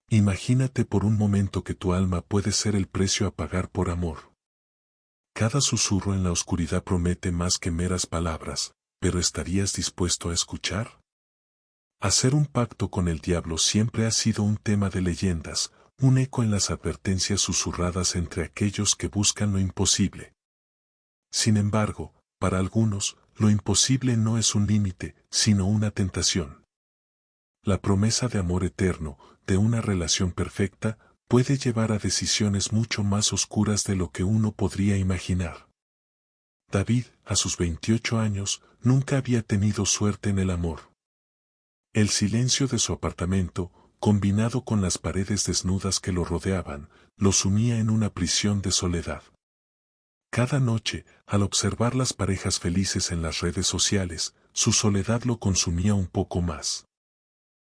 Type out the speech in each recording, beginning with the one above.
Imagínate por un momento que tu alma puede ser el precio a pagar por amor. Cada susurro en la oscuridad promete más que meras palabras, pero ¿estarías dispuesto a escuchar? Hacer un pacto con el diablo siempre ha sido un tema de leyendas, un eco en las advertencias susurradas entre aquellos que buscan lo imposible. Sin embargo, para algunos, lo imposible no es un límite, sino una tentación. La promesa de amor eterno, de una relación perfecta, puede llevar a decisiones mucho más oscuras de lo que uno podría imaginar. David, a sus 28 años, nunca había tenido suerte en el amor. El silencio de su apartamento, combinado con las paredes desnudas que lo rodeaban, lo sumía en una prisión de soledad. Cada noche, al observar las parejas felices en las redes sociales, su soledad lo consumía un poco más.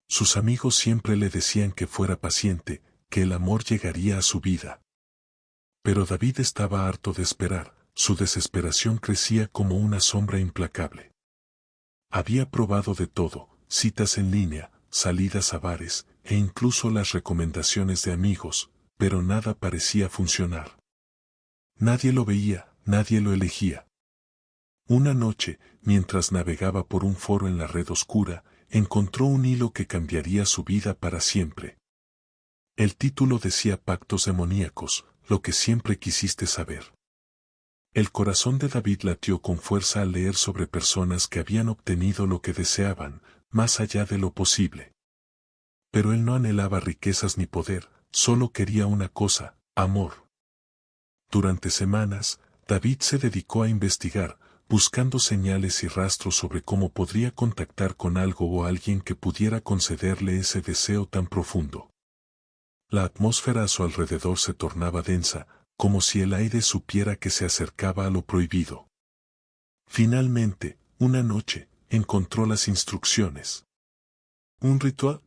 Sus amigos siempre le decían que fuera paciente, que el amor llegaría a su vida. Pero David estaba harto de esperar, su desesperación crecía como una sombra implacable. Había probado de todo, citas en línea, salidas a bares, e incluso las recomendaciones de amigos, pero nada parecía funcionar. Nadie lo veía, nadie lo elegía. Una noche, mientras navegaba por un foro en la red oscura, encontró un hilo que cambiaría su vida para siempre. El título decía Pactos demoníacos, lo que siempre quisiste saber. El corazón de David latió con fuerza al leer sobre personas que habían obtenido lo que deseaban, más allá de lo posible. Pero él no anhelaba riquezas ni poder, solo quería una cosa, amor. Durante semanas, David se dedicó a investigar, buscando señales y rastros sobre cómo podría contactar con algo o alguien que pudiera concederle ese deseo tan profundo. La atmósfera a su alrededor se tornaba densa, como si el aire supiera que se acercaba a lo prohibido. Finalmente, una noche, encontró las instrucciones. ¿Un ritual?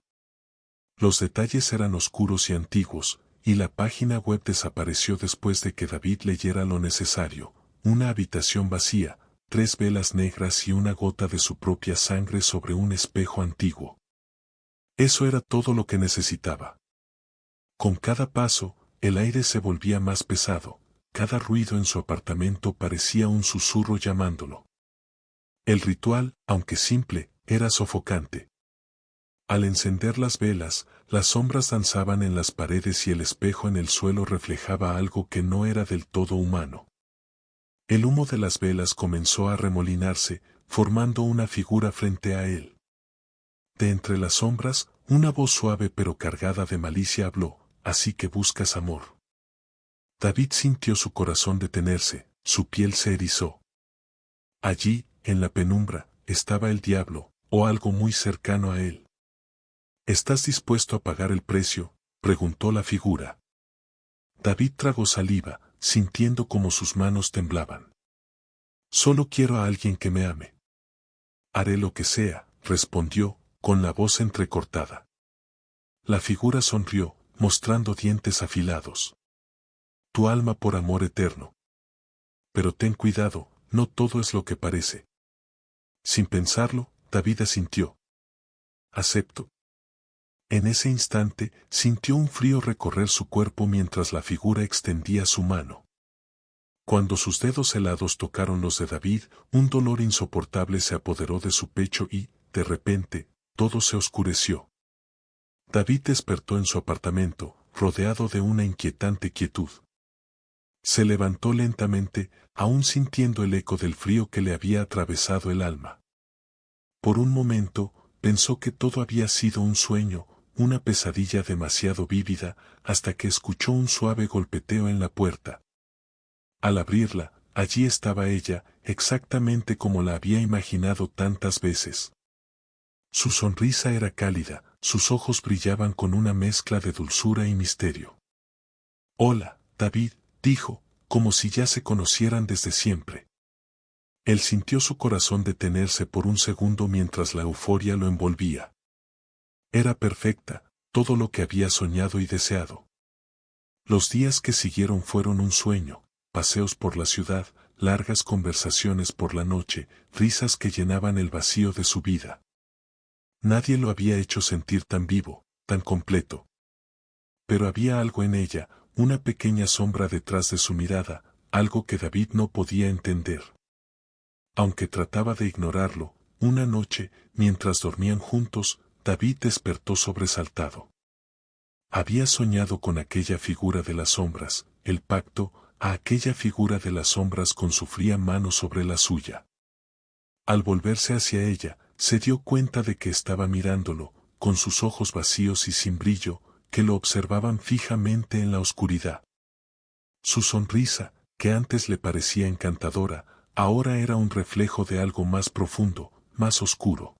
Los detalles eran oscuros y antiguos, y la página web desapareció después de que David leyera lo necesario: una habitación vacía, 3 velas negras y una gota de su propia sangre sobre un espejo antiguo. Eso era todo lo que necesitaba. Con cada paso, el aire se volvía más pesado, cada ruido en su apartamento parecía un susurro llamándolo. El ritual, aunque simple, era sofocante. Al encender las velas, las sombras danzaban en las paredes y el espejo en el suelo reflejaba algo que no era del todo humano. El humo de las velas comenzó a remolinarse, formando una figura frente a él. De entre las sombras, una voz suave pero cargada de malicia habló: «Así que buscas amor». David sintió su corazón detenerse, su piel se erizó. Allí, en la penumbra, estaba el diablo, o algo muy cercano a él. «¿Estás dispuesto a pagar el precio?», preguntó la figura. David tragó saliva, sintiendo como sus manos temblaban. «Solo quiero a alguien que me ame». «Haré lo que sea», respondió, con la voz entrecortada. La figura sonrió, mostrando dientes afilados. «Tu alma por amor eterno. Pero ten cuidado, no todo es lo que parece». Sin pensarlo, David asintió. «Acepto». En ese instante, sintió un frío recorrer su cuerpo mientras la figura extendía su mano. Cuando sus dedos helados tocaron los de David, un dolor insoportable se apoderó de su pecho y, de repente, todo se oscureció. David despertó en su apartamento, rodeado de una inquietante quietud. Se levantó lentamente, aún sintiendo el eco del frío que le había atravesado el alma. Por un momento, pensó que todo había sido un sueño, una pesadilla demasiado vívida, hasta que escuchó un suave golpeteo en la puerta. Al abrirla, allí estaba ella, exactamente como la había imaginado tantas veces. Su sonrisa era cálida, sus ojos brillaban con una mezcla de dulzura y misterio. «Hola, David», dijo, como si ya se conocieran desde siempre. Él sintió su corazón detenerse por un segundo mientras la euforia lo envolvía. Era perfecta, todo lo que había soñado y deseado. Los días que siguieron fueron un sueño: paseos por la ciudad, largas conversaciones por la noche, risas que llenaban el vacío de su vida. Nadie lo había hecho sentir tan vivo, tan completo. pero había algo en ella, una pequeña sombra detrás de su mirada, algo que David no podía entender. Aunque trataba de ignorarlo, una noche, mientras dormían juntos, David despertó sobresaltado. Había soñado con aquella figura de las sombras, el pacto, a aquella figura de las sombras con su fría mano sobre la suya. Al volverse hacia ella, se dio cuenta de que estaba mirándolo, con sus ojos vacíos y sin brillo, que lo observaban fijamente en la oscuridad. Su sonrisa, que antes le parecía encantadora, ahora era un reflejo de algo más profundo, más oscuro.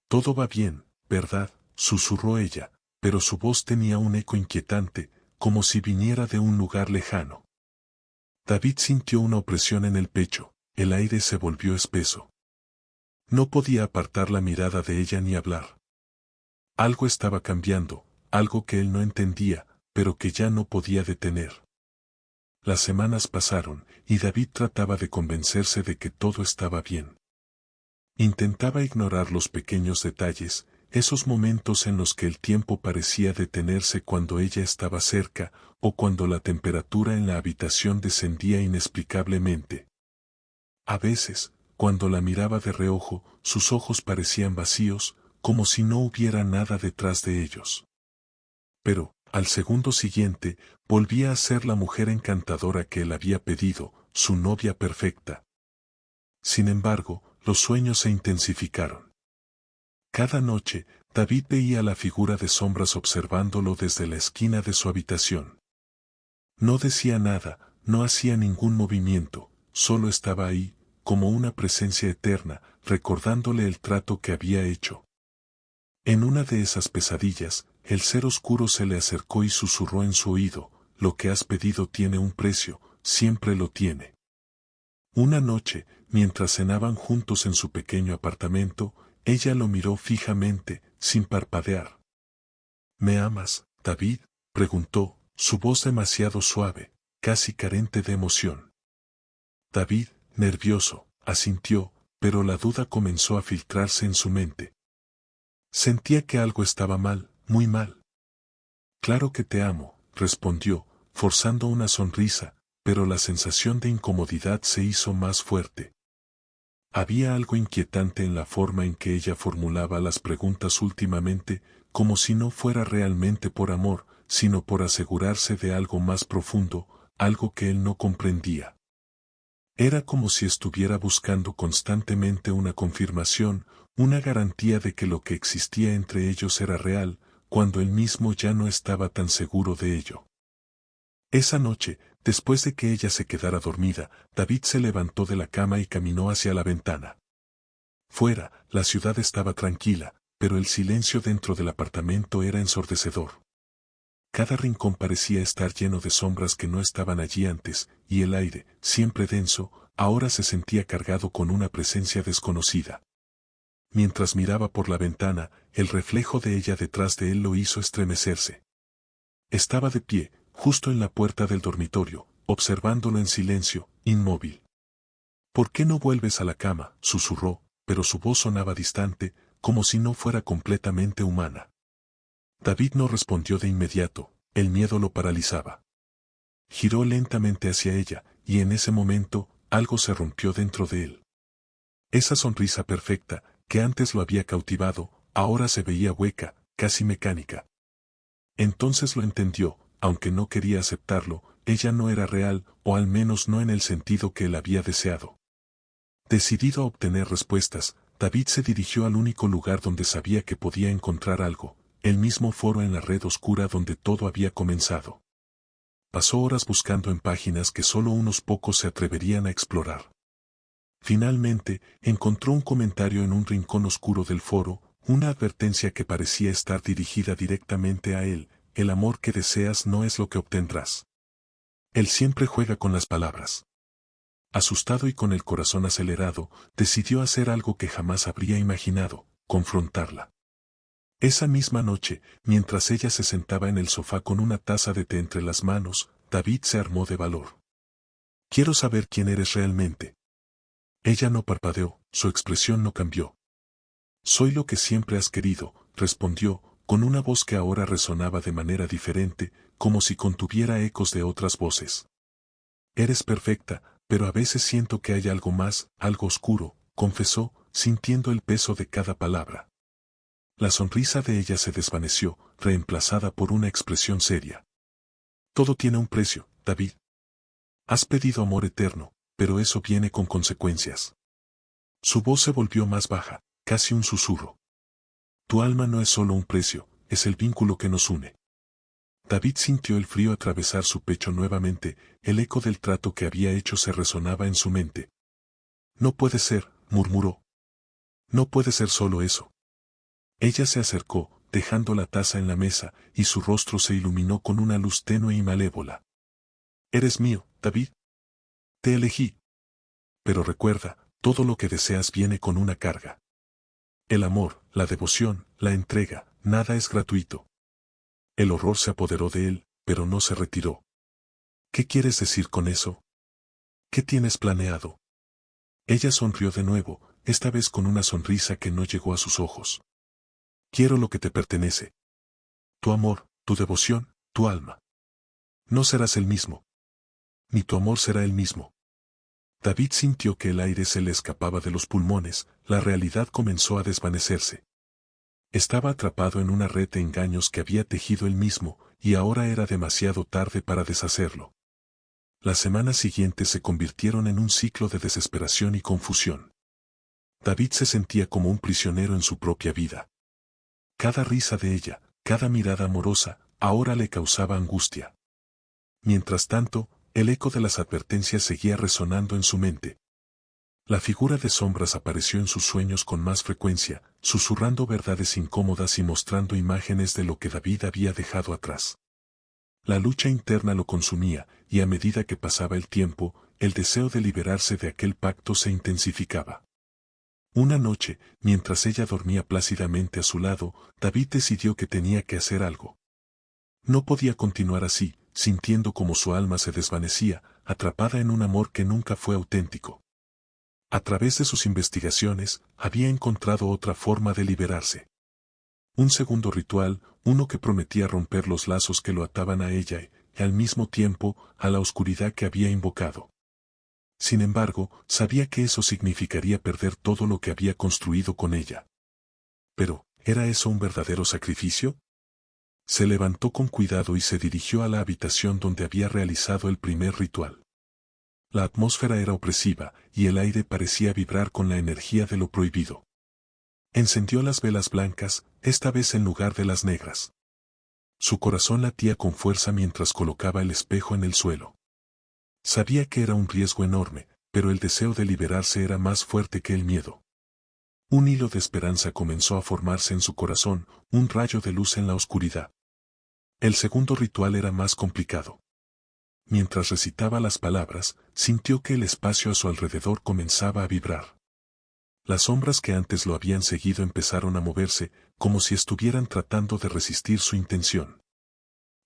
Todo va bien, ¿verdad?, susurró ella, pero su voz tenía un eco inquietante, como si viniera de un lugar lejano. David sintió una opresión en el pecho, el aire se volvió espeso. No podía apartar la mirada de ella ni hablar. Algo estaba cambiando, algo que él no entendía, pero que ya no podía detener. Las semanas pasaron, y David trataba de convencerse de que todo estaba bien. Intentaba ignorar los pequeños detalles, esos momentos en los que el tiempo parecía detenerse cuando ella estaba cerca, o cuando la temperatura en la habitación descendía inexplicablemente. A veces, cuando la miraba de reojo, sus ojos parecían vacíos, como si no hubiera nada detrás de ellos. Pero, al segundo siguiente, volvía a ser la mujer encantadora que él había pedido, su novia perfecta. Sin embargo, los sueños se intensificaron. Cada noche, David veía la figura de sombras observándolo desde la esquina de su habitación. No decía nada, no hacía ningún movimiento, solo estaba ahí, como una presencia eterna, recordándole el trato que había hecho. En una de esas pesadillas, el ser oscuro se le acercó y susurró en su oído: lo que has pedido tiene un precio, siempre lo tiene. Una noche, mientras cenaban juntos en su pequeño apartamento, ella lo miró fijamente, sin parpadear. ¿Me amas, David?, preguntó, su voz demasiado suave, casi carente de emoción. David, nervioso, asintió, pero la duda comenzó a filtrarse en su mente. Sentía que algo estaba mal, muy mal. Claro que te amo, respondió, forzando una sonrisa, pero la sensación de incomodidad se hizo más fuerte. Había algo inquietante en la forma en que ella formulaba las preguntas últimamente, como si no fuera realmente por amor, sino por asegurarse de algo más profundo, algo que él no comprendía. Era como si estuviera buscando constantemente una confirmación, una garantía de que lo que existía entre ellos era real, cuando él mismo ya no estaba tan seguro de ello. Esa noche, después de que ella se quedara dormida, David se levantó de la cama y caminó hacia la ventana. Fuera, la ciudad estaba tranquila, pero el silencio dentro del apartamento era ensordecedor. Cada rincón parecía estar lleno de sombras que no estaban allí antes, y el aire, siempre denso, ahora se sentía cargado con una presencia desconocida. Mientras miraba por la ventana, el reflejo de ella detrás de él lo hizo estremecerse. Estaba de pie, justo en la puerta del dormitorio, observándolo en silencio, inmóvil. ¿Por qué no vuelves a la cama?, susurró, pero su voz sonaba distante, como si no fuera completamente humana. David no respondió de inmediato, el miedo lo paralizaba. Giró lentamente hacia ella, y en ese momento, algo se rompió dentro de él. Esa sonrisa perfecta, que antes lo había cautivado, ahora se veía hueca, casi mecánica. Entonces lo entendió, aunque no quería aceptarlo, ella no era real, o al menos no en el sentido que él había deseado. Decidido a obtener respuestas, David se dirigió al único lugar donde sabía que podía encontrar algo, el mismo foro en la red oscura donde todo había comenzado. Pasó horas buscando en páginas que solo unos pocos se atreverían a explorar. Finalmente, encontró un comentario en un rincón oscuro del foro, una advertencia que parecía estar dirigida directamente a él: el amor que deseas no es lo que obtendrás. Él siempre juega con las palabras. Asustado y con el corazón acelerado, decidió hacer algo que jamás habría imaginado: confrontarla. Esa misma noche, mientras ella se sentaba en el sofá con una taza de té entre las manos, David se armó de valor. Quiero saber quién eres realmente. Ella no parpadeó, su expresión no cambió. Soy lo que siempre has querido, respondió, con una voz que ahora resonaba de manera diferente, como si contuviera ecos de otras voces. Eres perfecta, pero a veces siento que hay algo más, algo oscuro, confesó, sintiendo el peso de cada palabra. La sonrisa de ella se desvaneció, reemplazada por una expresión seria. Todo tiene un precio, David. Has pedido amor eterno, pero eso viene con consecuencias. Su voz se volvió más baja, casi un susurro. Tu alma no es solo un precio, es el vínculo que nos une. David sintió el frío atravesar su pecho nuevamente, el eco del trato que había hecho se resonaba en su mente. No puede ser, murmuró. No puede ser solo eso. Ella se acercó, dejando la taza en la mesa, y su rostro se iluminó con una luz tenue y malévola. Eres mío, David. Te elegí. Pero recuerda, todo lo que deseas viene con una carga. El amor, la devoción, la entrega, nada es gratuito. El horror se apoderó de él, pero no se retiró. ¿Qué quieres decir con eso? ¿Qué tienes planeado? Ella sonrió de nuevo, esta vez con una sonrisa que no llegó a sus ojos. Quiero lo que te pertenece. Tu amor, tu devoción, tu alma. No serás el mismo. Ni tu amor será el mismo. David sintió que el aire se le escapaba de los pulmones, la realidad comenzó a desvanecerse. Estaba atrapado en una red de engaños que había tejido él mismo, y ahora era demasiado tarde para deshacerlo. Las semanas siguientes se convirtieron en un ciclo de desesperación y confusión. David se sentía como un prisionero en su propia vida. Cada risa de ella, cada mirada amorosa, ahora le causaba angustia. Mientras tanto, el eco de las advertencias seguía resonando en su mente. La figura de sombras apareció en sus sueños con más frecuencia, susurrando verdades incómodas y mostrando imágenes de lo que David había dejado atrás. La lucha interna lo consumía, y a medida que pasaba el tiempo, el deseo de liberarse de aquel pacto se intensificaba. Una noche, mientras ella dormía plácidamente a su lado, David decidió que tenía que hacer algo. No podía continuar así, sintiendo como su alma se desvanecía, atrapada en un amor que nunca fue auténtico. A través de sus investigaciones, había encontrado otra forma de liberarse. Un segundo ritual, uno que prometía romper los lazos que lo ataban a ella y, al mismo tiempo, a la oscuridad que había invocado. Sin embargo, sabía que eso significaría perder todo lo que había construido con ella. Pero, ¿era eso un verdadero sacrificio? Se levantó con cuidado y se dirigió a la habitación donde había realizado el primer ritual. La atmósfera era opresiva, y el aire parecía vibrar con la energía de lo prohibido. Encendió las velas blancas, esta vez en lugar de las negras. Su corazón latía con fuerza mientras colocaba el espejo en el suelo. Sabía que era un riesgo enorme, pero el deseo de liberarse era más fuerte que el miedo. Un hilo de esperanza comenzó a formarse en su corazón, un rayo de luz en la oscuridad. El segundo ritual era más complicado. Mientras recitaba las palabras, sintió que el espacio a su alrededor comenzaba a vibrar. Las sombras que antes lo habían seguido empezaron a moverse, como si estuvieran tratando de resistir su intención.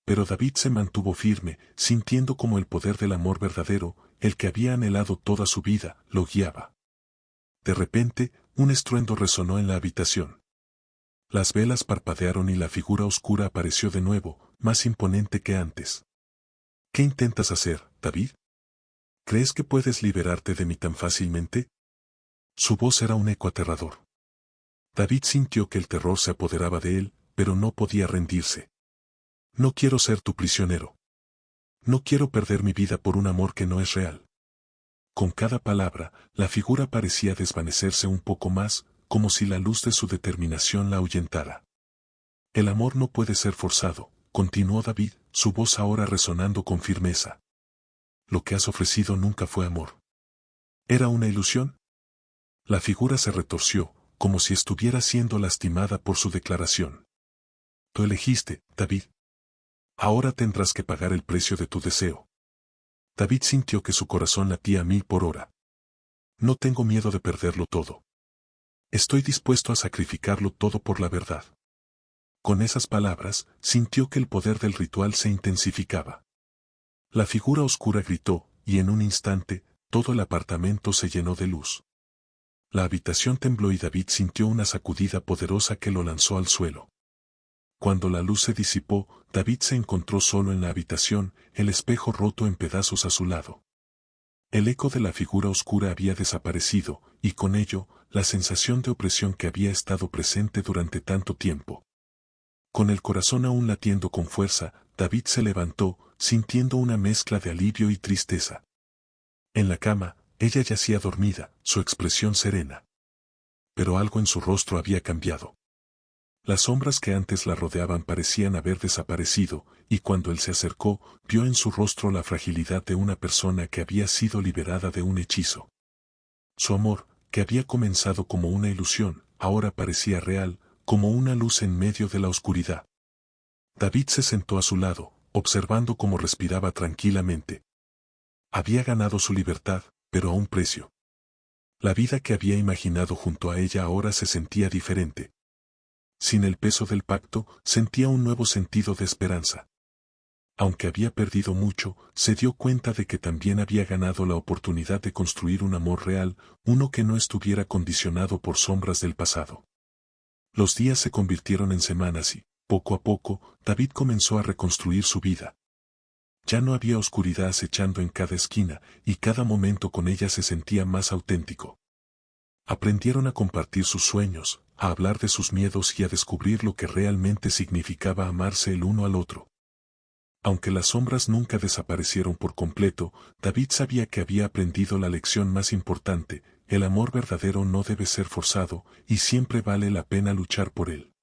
Pero David se mantuvo firme, sintiendo como el poder del amor verdadero, el que había anhelado toda su vida, lo guiaba. De repente, un estruendo resonó en la habitación. Las velas parpadearon y la figura oscura apareció de nuevo, más imponente que antes. ¿Qué intentas hacer, David? ¿Crees que puedes liberarte de mí tan fácilmente? Su voz era un eco aterrador. David sintió que el terror se apoderaba de él, pero no podía rendirse. No quiero ser tu prisionero. No quiero perder mi vida por un amor que no es real. Con cada palabra, la figura parecía desvanecerse un poco más, como si la luz de su determinación la ahuyentara. El amor no puede ser forzado, continuó David, su voz ahora resonando con firmeza. Lo que has ofrecido nunca fue amor. ¿Era una ilusión? La figura se retorció, como si estuviera siendo lastimada por su declaración. Tú elegiste, David. Ahora tendrás que pagar el precio de tu deseo. David sintió que su corazón latía a 1000 por hora. No tengo miedo de perderlo todo. Estoy dispuesto a sacrificarlo todo por la verdad. Con esas palabras, sintió que el poder del ritual se intensificaba. La figura oscura gritó, y en un instante, todo el apartamento se llenó de luz. La habitación tembló y David sintió una sacudida poderosa que lo lanzó al suelo. Cuando la luz se disipó, David se encontró solo en la habitación, el espejo roto en pedazos a su lado. El eco de la figura oscura había desaparecido, y con ello, la sensación de opresión que había estado presente durante tanto tiempo. Con el corazón aún latiendo con fuerza, David se levantó, sintiendo una mezcla de alivio y tristeza. En la cama, ella yacía dormida, su expresión serena. Pero algo en su rostro había cambiado. Las sombras que antes la rodeaban parecían haber desaparecido, y cuando él se acercó, vio en su rostro la fragilidad de una persona que había sido liberada de un hechizo. Su amor, que había comenzado como una ilusión, ahora parecía real, como una luz en medio de la oscuridad. David se sentó a su lado, observando cómo respiraba tranquilamente. Había ganado su libertad, pero a un precio. La vida que había imaginado junto a ella ahora se sentía diferente. Sin el peso del pacto, sentía un nuevo sentido de esperanza. Aunque había perdido mucho, se dio cuenta de que también había ganado la oportunidad de construir un amor real, uno que no estuviera condicionado por sombras del pasado. Los días se convirtieron en semanas y, poco a poco, David comenzó a reconstruir su vida. Ya no había oscuridad acechando en cada esquina, y cada momento con ella se sentía más auténtico. Aprendieron a compartir sus sueños, a hablar de sus miedos y a descubrir lo que realmente significaba amarse el uno al otro. Aunque las sombras nunca desaparecieron por completo, David sabía que había aprendido la lección más importante: el amor verdadero no debe ser forzado, y siempre vale la pena luchar por él.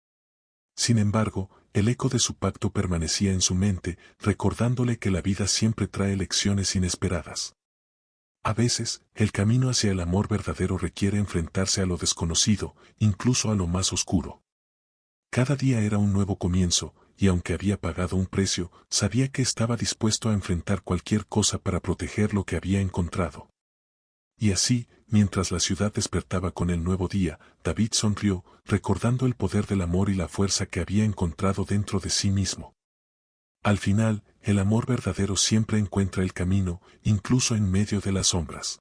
Sin embargo, el eco de su pacto permanecía en su mente, recordándole que la vida siempre trae lecciones inesperadas. A veces, el camino hacia el amor verdadero requiere enfrentarse a lo desconocido, incluso a lo más oscuro. Cada día era un nuevo comienzo, y aunque había pagado un precio, sabía que estaba dispuesto a enfrentar cualquier cosa para proteger lo que había encontrado. Y así, mientras la ciudad despertaba con el nuevo día, David sonrió, recordando el poder del amor y la fuerza que había encontrado dentro de sí mismo. Al final, el amor verdadero siempre encuentra el camino, incluso en medio de las sombras.